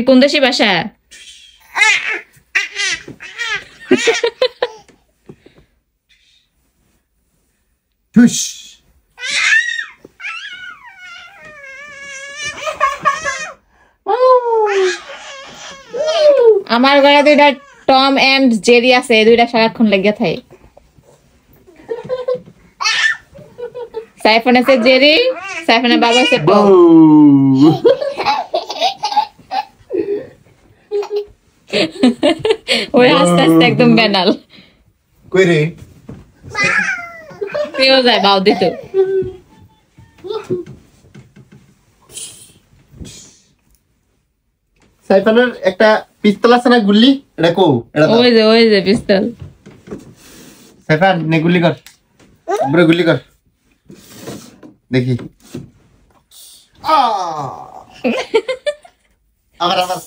কোন দেশি ভাষা? ঠুস আমার ঘরে দুইটা টম এন্ড জেরি আছে, দুইটা সারাক্ষণ লেগে থাকে। সাইফান আছে জেরি, সাইফানের বাবা আছে টম। ওই আস্তে আস্তে একদম বেনাল কই রে পেও যায় বাউ দিত। সাইফানের একটা পিস্তল আছে না, গুল্লি, এটা কো? এটা দাও। ওই যে পিস্তল। সাইফান নে গুল্লি কর, বড় গুল্লি কর দেখি। আবার আবার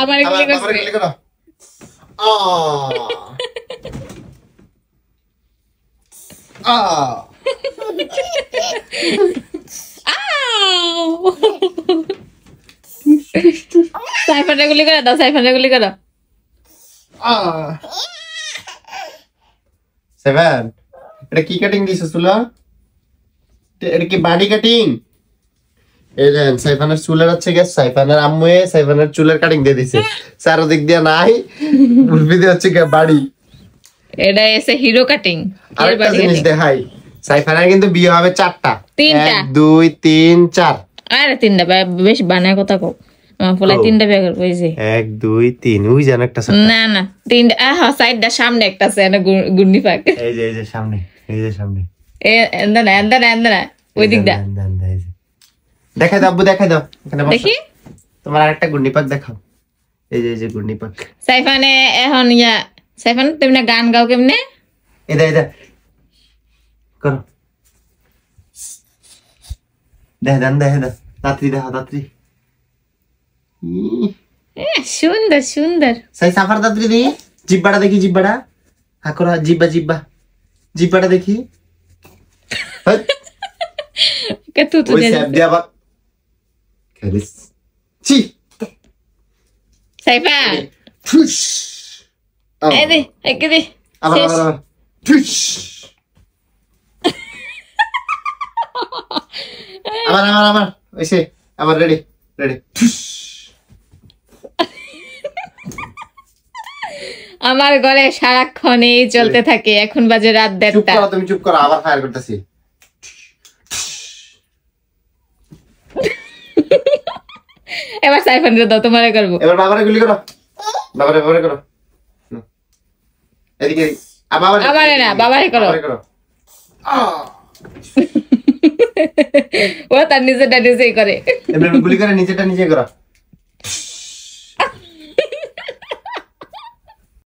আমার গুলি আবার করছে। গুল্লি কর। সাইফানের গুলি করে দাও, সাইফানের গুলি করো। সেভেন, এটা কি কাটিং দিছিস তুলা? এটা কি বডি কাটিং? এই দেন সাইফানের চুলের হচ্ছে গেছে, সাইফানের আম্মুয়ে সাইফানের চুলের কাটিং দিয়ে দিছে, চারদিক দিয়ে নাই, উল্পি দিয়ে হচ্ছে কি বডি। এটা এসে হিরো কাটিং। আরেকটা জিনিস দেখাই, সাইফানের কিন্তু বিয়ে হবে 4টা। তিনটা। 1 2 3 4। আরে 3টা বেশ বানায় কথা কও। ফলে 3টা বিয়ে করব এই যে। 1 2 3 ওই জান একটা না না 3টা। সাইডটা সামনে একটা আছে না গুন্ডি পাক। এই যে সামনে, এই যে সামনে। এন্দা না ওই দিকটা। দেখাই দাও আব্বু, দেখাই দাও এখানে বসো। দেখি তোমার আরেকটা গুন্ডি পাক দেখাও। এই যে গুন্ডি পাক। সাইফানে এখন সাইফান তুমি না গান গাও কেমনে? এটা করো, দেন তাড়াতাড়ি দেখো, তাড়াতাড়ি। সুন্দর সুন্দর। সাই সাফার তাড়াতাড়ি দেখি, জিব্বাটা দেখি, জিব্বাটা হা করো, জিব্বাটা দেখি। তুতু ওই স্যাপ দিয়া বা খেলিস ছি সাইফান ঠুস। এই দে একে দে আবার ঠুস। আবার ওইসে আবার রেডি ঠুস। আমার ঘরে সারাক্ষণ এই চলতে থাকে, এখন বাজে রাত 1:30। তুমি চুপ করো, আবার ফায়ার করতেছি। এবার সাইফান দাও, তোমারে করবো। এবার বাবারে গুলি করো, বাবারে করো। এদিকে আমারে না, বাবারে করো। ও তার নিজেই করে। এবার গুলি করে নিচেটা নিজে করো।